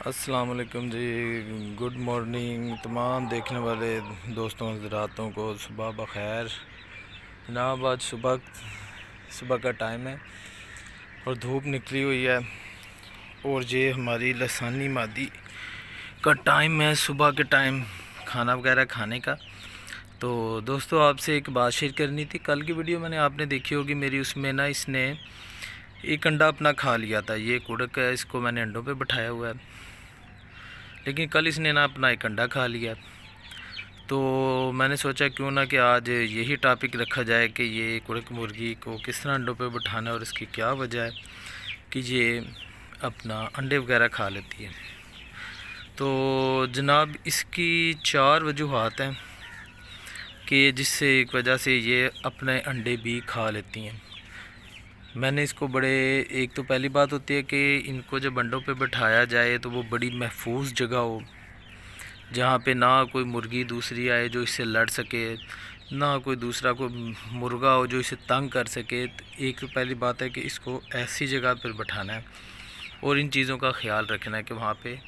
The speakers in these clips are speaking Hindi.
अस्सलाम वालेकुम जी। गुड मॉर्निंग तमाम देखने वाले दोस्तों हज़रातों को, सुबह बखैर जनाब। आज सुबह का टाइम है और धूप निकली हुई है और ये हमारी लसानी मादी का टाइम है, सुबह के टाइम खाना वगैरह खाने का। तो दोस्तों आपसे एक बात शेयर करनी थी। कल की वीडियो मैंने आपने देखी होगी मेरी, उसमें ना इसने एक अंडा अपना खा लिया था। ये कुड़क है, इसको मैंने अंडों पे बिठाया हुआ है, लेकिन कल इसने ना अपना एक अंडा खा लिया। तो मैंने सोचा क्यों ना कि आज यही टॉपिक रखा जाए कि ये कुड़क मुर्गी को किस तरह अंडों पे बिठाना है और इसकी क्या वजह है कि ये अपना अंडे वगैरह खा लेती है। तो जनाब इसकी 4 वजूहात हैं कि जिससे एक वजह से ये अपने अंडे भी खा लेती हैं। मैंने इसको एक तो पहली बात होती है कि इनको जब अंडों पे बिठाया जाए तो वो बड़ी महफूज जगह हो, जहाँ पे ना कोई मुर्गी दूसरी आए जो इससे लड़ सके, ना कोई दूसरा कोई मुर्गा हो जो इसे तंग कर सके। तो एक तो पहली बात है कि इसको ऐसी जगह पर बिठाना है और इन चीज़ों का ख्याल रखना है कि वहाँ पे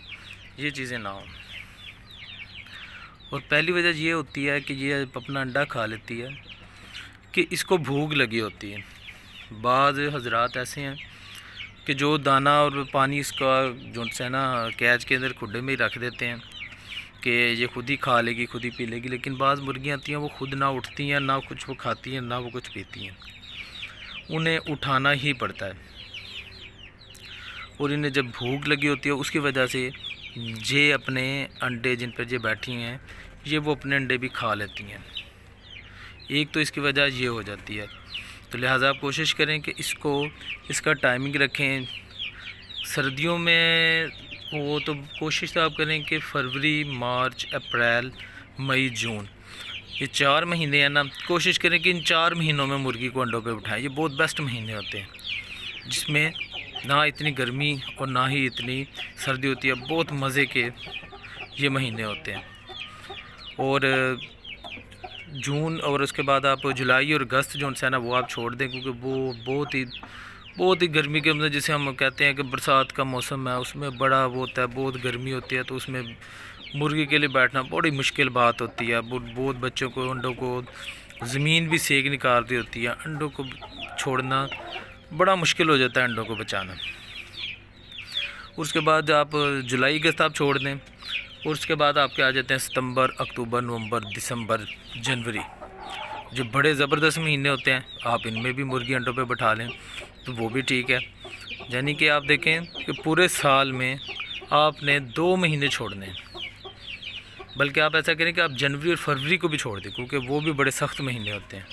ये चीज़ें ना हो। और पहली वजह ये होती है कि ये अपना अंडा खा लेती है कि इसको भूख लगी होती है। बाज़ हजरात ऐसे हैं कि जो दाना और पानी इसका जो है ना कैच के अंदर खुडे में ही रख देते हैं कि ये खुद ही खा लेगी, खुद ही पी लेगी। लेकिन बाज़ मुर्गियाँ आती हैं वो खुद ना उठती हैं, ना कुछ वो खाती हैं, ना वो कुछ पीती हैं। उन्हें उठाना ही पड़ता है और इन्हें जब भूख लगी होती है उसकी वजह से ये अपने अंडे जिन पर ये बैठी हैं ये वो अपने अंडे भी खा लेती हैं। एक तो इसकी वजह ये हो जाती है। तो लिहाजा आप कोशिश करें कि इसका टाइमिंग रखें। सर्दियों में वो तो कोशिश तो आप करें कि फरवरी, मार्च, अप्रैल, मई, जून, ये 4 महीने हैं ना, कोशिश करें कि इन 4 महीनों में मुर्गी को अंडों पे बिठाएं। ये बहुत बेस्ट महीने होते हैं जिसमें ना इतनी गर्मी और ना ही इतनी सर्दी होती है। बहुत मज़े के ये महीने होते हैं। और जून और उसके बाद आप जुलाई और अगस्त जो है ना वो आप छोड़ दें, क्योंकि वो बहुत ही गर्मी के अंदर, जिसे हम कहते हैं कि बरसात का मौसम है, उसमें बड़ा वो होता है, बहुत गर्मी होती है। तो उसमें मुर्गी के लिए बैठना बड़ी मुश्किल बात होती है। बहुत बच्चों को, अंडों को ज़मीन भी सेक निकाल रही होती है। अंडों को छोड़ना बड़ा मुश्किल हो जाता है, अंडों को बचाना। उसके बाद आप जुलाई अगस्त आप छोड़ दें और उसके बाद आपके आ जाते हैं सितंबर, अक्टूबर, नवंबर, दिसंबर, जनवरी, जो बड़े ज़बरदस्त महीने होते हैं। आप इनमें भी मुर्गी अंडों पे बिठा लें तो वो भी ठीक है। यानी कि आप देखें कि पूरे साल में आपने 2 महीने छोड़ने हैं। बल्कि आप ऐसा करें कि आप जनवरी और फरवरी को भी छोड़ दें, क्योंकि वो भी बड़े सख्त महीने होते हैं।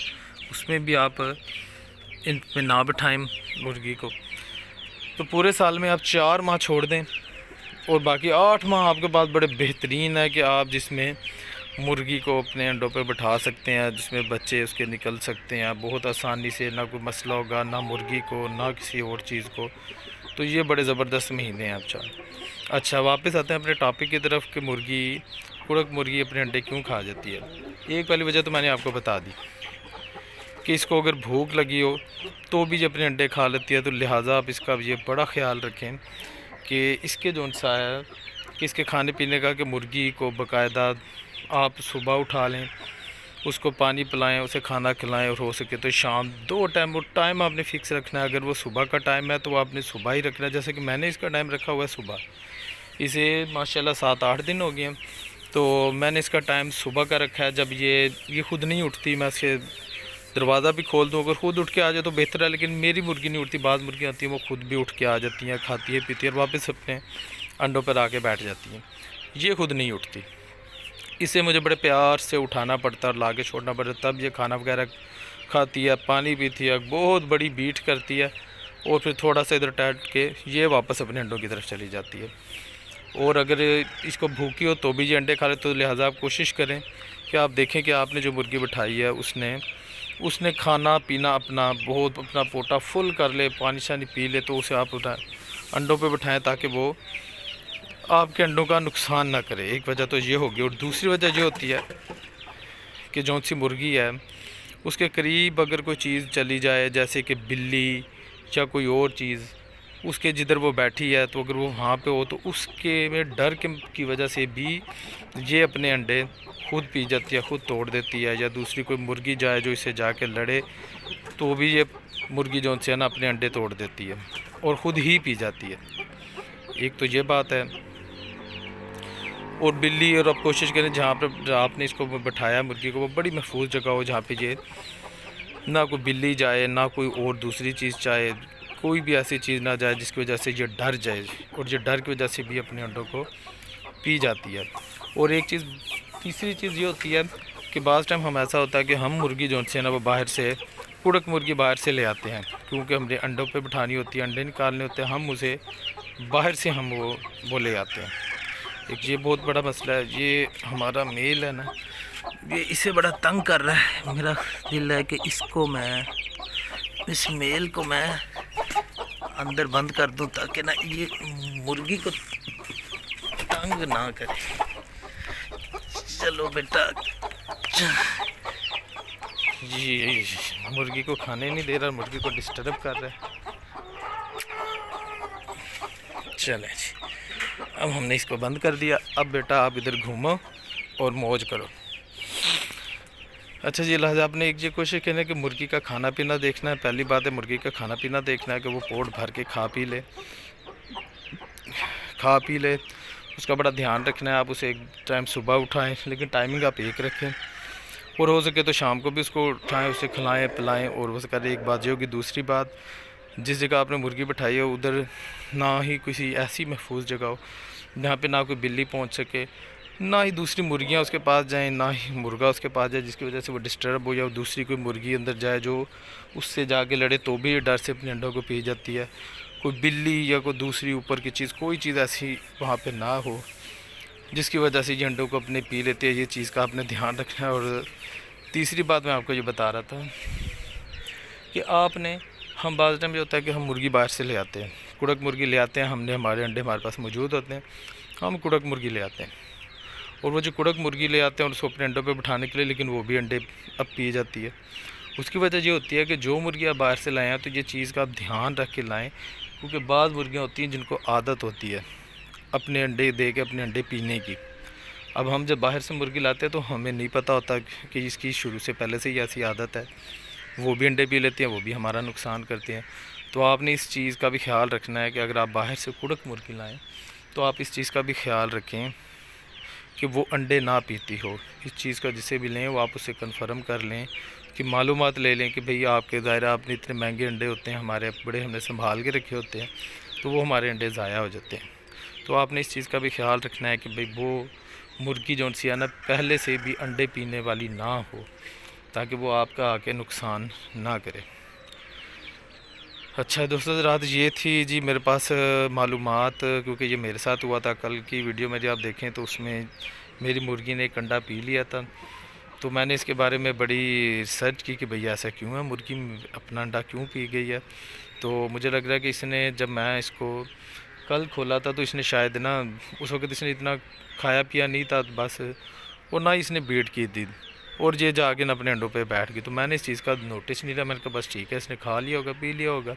उसमें भी आप इन पे ना बिठाएं मुर्गी को। तो पूरे साल में आप 4 माह छोड़ दें और बाकी 8 माह आपके पास बड़े बेहतरीन है कि आप जिसमें मुर्गी को अपने अंडों पर बिठा सकते हैं, जिसमें बच्चे उसके निकल सकते हैं बहुत आसानी से। ना कोई मसला होगा, ना मुर्गी को, ना किसी और चीज़ को। तो ये बड़े ज़बरदस्त महीने हैं। अच्छा वापस आते हैं अपने टॉपिक की तरफ कि कुड़क मुर्गी अपने अंडे क्यों खा जाती है। एक पहली वजह तो मैंने आपको बता दी कि इसको अगर भूख लगी हो तो भी ये अपने अंडे खा लेती है। तो लिहाजा आप इसका ये बड़ा ख्याल रखें कि इसके जो सा है कि इसके खाने पीने का, कि मुर्गी को बाकायदा आप सुबह उठा लें, उसको पानी पिलाएं, उसे खाना खिलाएं और हो सके तो शाम 2 टाइम। वो टाइम आपने फ़िक्स रखना है। अगर वो सुबह का टाइम है तो आपने सुबह ही रखना है। जैसे कि मैंने इसका टाइम रखा हुआ है सुबह। इसे माशाल्लाह 7-8 दिन हो गए हैं, तो मैंने इसका टाइम सुबह का रखा है। जब ये खुद नहीं उठती, मैं इसके दरवाज़ा भी खोल दूँ, अगर खुद उठ के आ जाए तो बेहतर है। लेकिन मेरी मुर्गी नहीं उठती। बाज़ मुर्गियाँ आती हैं वो खुद भी उठ के आ जाती हैं, खाती है, पीती है और वापस अपने अंडों पर आके बैठ जाती हैं। ये खुद नहीं उठती, इसे मुझे बड़े प्यार से उठाना पड़ता है और ला के छोड़ना पड़ता है, तब ये खाना वगैरह खाती है, पानी पीती है, बहुत बड़ी बीट करती है और फिर थोड़ा सा इधर टैट के ये वापस अपने अंडों की तरफ चली जाती है। और अगर इसको भूखी हो तो भी ये अंडे खा ले। तो लिहाजा आप कोशिश करें कि आप देखें कि आपने जो मुर्गी बिठाई है उसने खाना पीना अपना पोटा फुल कर ले, पानी शानी पी ले, तो उसे आप अंडों पे बिठाएं ताकि वो आपके अंडों का नुकसान ना करे। एक वजह तो ये होगी। और दूसरी वजह ये होती है कि जौन सी मुर्गी है उसके करीब अगर कोई चीज़ चली जाए, जैसे कि बिल्ली या कोई और चीज़, उसके जिधर वो बैठी है, तो अगर वो वहाँ पे हो तो उसके में डर की वजह से भी ये अपने अंडे खुद पी जाती है, खुद तोड़ देती है। या दूसरी कोई मुर्गी जाए जो इससे जाके लड़े तो भी ये मुर्गी जो है ना अपने अंडे तोड़ देती है और ख़ुद ही पी जाती है। एक तो ये बात है। और बिल्ली, और आप कोशिश करें जहाँ पर आपने इसको बैठाया मुर्गी को, वो बड़ी महफूज जगह हो जहाँ पे ये ना कोई बिल्ली जाए, ना कोई और दूसरी चीज़ चाहे, कोई भी ऐसी चीज़ ना जाए जिसकी वजह से ये डर जाए, और ये डर की वजह से भी अपने अंडों को पी जाती है। और एक चीज़, तीसरी चीज़ ये होती है कि बाज़ टाइम हम ऐसा होता है कि हम मुर्गी जो है ना वो बाहर से, कुड़क मुर्गी बाहर से ले आते हैं, क्योंकि हमने अंडों पे बिठानी होती है, अंडे निकालने होते हैं, हम उसे बाहर से हम वो ले आते हैं। एक ये बहुत बड़ा मसला है। ये हमारा मेल है ना, ये इसे बड़ा तंग कर रहा है। मेरा दिल है कि इसको मैं, इस मेल को मैं अंदर बंद कर दूं ताकि ना ये मुर्गी को तंग ना करे। चलो बेटा, ये मुर्गी को खाने नहीं दे रहा, मुर्गी को डिस्टर्ब कर रहा है। चले जी, अब हमने इसको बंद कर दिया। अब बेटा आप इधर घूमो और मौज करो। अच्छा जी, लिहाजा आपने एक ये कोशिश करना है कि मुर्गी का खाना पीना देखना है। पहली बात है मुर्गी का खाना पीना देखना है कि वो पोट भर के खा पी ले। उसका बड़ा ध्यान रखना है। आप उसे एक टाइम सुबह उठाएं, लेकिन टाइमिंग आप एक रखें, और हो सके तो शाम को भी उसको उठाएं, उसे खिलाएं पिलाएं। और वो करें, एक बात ये होगी। दूसरी बात, जिस जगह आपने मुर्गी बैठाई हो उधर ना ही किसी ऐसी महफूज जगह हो जहाँ पे ना कोई बिल्ली पहुँच सके, ना ही दूसरी मुर्गियाँ उसके पास जाएं, ना ही मुर्गा उसके पास जाए जिसकी वजह से वो डिस्टर्ब हो, या दूसरी कोई मुर्गी अंदर जाए जो उससे जाके लड़े तो भी डर से अपने अंडों को पी जाती है। कोई बिल्ली या कोई दूसरी ऊपर की चीज़, कोई चीज़ ऐसी वहाँ पे ना हो जिसकी वजह से ये अंडों को अपने पी लेते हैं। ये चीज़ का आपने ध्यान रखना है। और तीसरी बात मैं आपको ये बता रहा था कि आपने, हम बाज़ टाइम ये होता है कि हम मुर्गी बाहर से ले आते हैं, कुड़क मुर्गी ले आते हैं, हमने हमारे अंडे हमारे पास मौजूद होते हैं, हम कुड़क मुर्गी ले आते हैं। और वो जो कुड़क मुर्गी ले आते हैं और उसको अपने अंडों पे बिठाने के लिए, लेकिन वो भी अंडे अब पी जाती है। उसकी वजह ये होती है कि जो मुर्गियाँ बाहर से लाएँ हैं तो ये चीज़ का आप ध्यान रख के लाएँ, क्योंकि बाज़ मुर्गियाँ होती हैं जिनको आदत होती है अपने अंडे दे के अपने अंडे पीने की। अब हम जब बाहर से मुर्गी लाते हैं तो हमें नहीं पता होता कि इसकी शुरू से पहले से ही ऐसी आदत है, वो भी अंडे पी लेती हैं, वो भी हमारा नुकसान करते हैं। तो आपने इस चीज़ का भी ख्याल रखना है कि अगर आप बाहर से कुड़क मुर्गी लाएँ तो आप इस चीज़ का भी ख्याल रखें कि वो अंडे ना पीती हो। इस चीज़ का जिसे भी लें वो आप उससे कन्फर्म कर लें, कि मालूमात ले लें कि भई आपके ज़ाहिर आपने इतने महंगे अंडे होते हैं, हमारे बड़े हमने संभाल के रखे होते हैं, तो वो हमारे अंडे ज़ाया हो जाते हैं। तो आपने इस चीज़ का भी ख्याल रखना है कि भाई वो मुर्गी जो सी है ना पहले से भी अंडे पीने वाली ना हो, ताकि वो आपका आके नुकसान ना करे। अच्छा दोस्तों, रात ये थी जी मेरे पास मालूमात, क्योंकि ये मेरे साथ हुआ था। कल की वीडियो में जब आप देखें तो उसमें मेरी मुर्गी ने एक अंडा पी लिया था, तो मैंने इसके बारे में बड़ी रिसर्च की कि भैया ऐसा क्यों है, मुर्गी अपना अंडा क्यों पी गई है। तो मुझे लग रहा है कि इसने, जब मैं इसको कल खोला था तो इसने शायद ना उस वक्त इसने इतना खाया पिया नहीं था बस, और ना इसने बीट की थी, और ये जाके ना अपने अंडों पे बैठ गई। तो मैंने इस चीज़ का नोटिस नहीं लिया, मैंने कहा बस ठीक है इसने खा लिया होगा, पी लिया होगा,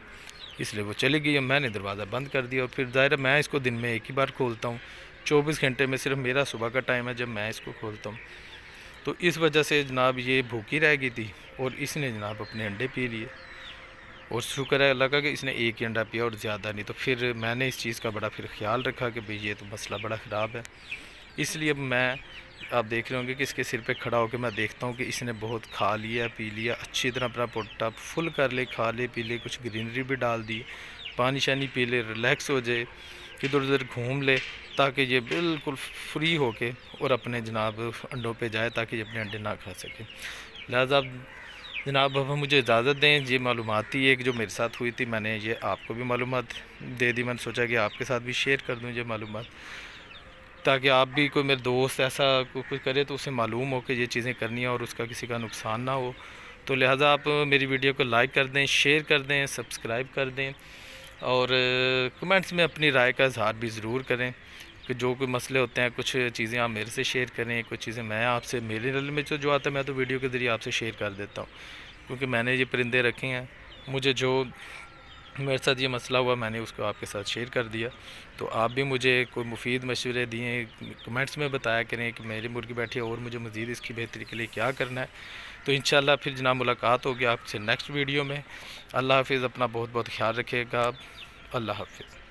इसलिए वो चली गई। मैंने दरवाज़ा बंद कर दिया। और फिर ज़ाहिर मैं इसको दिन में एक ही बार खोलता हूँ, 24 घंटे में सिर्फ मेरा सुबह का टाइम है जब मैं इसको खोलता हूँ। तो इस वजह से जनाब ये भूखी रह गई थी और इसने जनाब अपने अंडे पी लिए, और शुक्र है अल्लाह का कि इसने एक ही अंडा पिया और ज़्यादा नहीं। तो फिर मैंने इस चीज़ का बड़ा फिर ख्याल रखा कि भाई ये तो मसला बड़ा ख़राब है। इसलिए अब मैं, आप देख रहे होंगे कि इसके सिर पे खड़ा होकर मैं देखता हूँ कि इसने बहुत खा लिया पी लिया, अच्छी तरह अपना पोटा फुल कर ले, खा ले पी ले, कुछ ग्रीनरी भी डाल दी, पानी शानी पी ले, रिलैक्स हो जाए, इधर उधर घूम ले, ताकि ये बिल्कुल फ्री होके और अपने जनाब अंडों पे जाए, ताकि ये अपने अंडे ना खा सके। लिहाजा जनाब अब मुझे इजाज़त दें। ये मालूमात थी एक जो मेरे साथ हुई थी, मैंने ये आपको भी मालूमात दे दी। मैंने सोचा कि आपके साथ भी शेयर कर दूँ ये मालूमात, ताकि आप भी, कोई मेरे दोस्त ऐसा कुछ करे तो उसे मालूम हो कि ये चीज़ें करनी है और उसका किसी का नुकसान ना हो। तो लिहाजा आप मेरी वीडियो को लाइक कर दें, शेयर कर दें, सब्सक्राइब कर दें, और कमेंट्स में अपनी राय का इजहार भी ज़रूर करें कि जो कोई मसले होते हैं, कुछ चीज़ें आप मेरे से शेयर करें, कुछ चीज़ें मैं आपसे, मेरे नल में जो आता है मैं तो वीडियो के ज़रिए आपसे शेयर कर देता हूँ, क्योंकि मैंने ये परिंदे रखे हैं, मुझे जो मेरे साथ ये मसला हुआ, मैंने उसको आपके साथ शेयर कर दिया। तो आप भी मुझे कोई मुफीद मशवरे दिए, कमेंट्स में बताया करें कि मेरी मुर्गी बैठी है और मुझे मज़ीद इसकी बेहतरी के लिए क्या करना है। तो इंशाल्लाह फिर जनाब मुलाकात होगी आपसे नेक्स्ट वीडियो में। अल्लाह हाफिज़, अपना बहुत बहुत ख्याल रखिएगा। अल्लाह हाफिज़।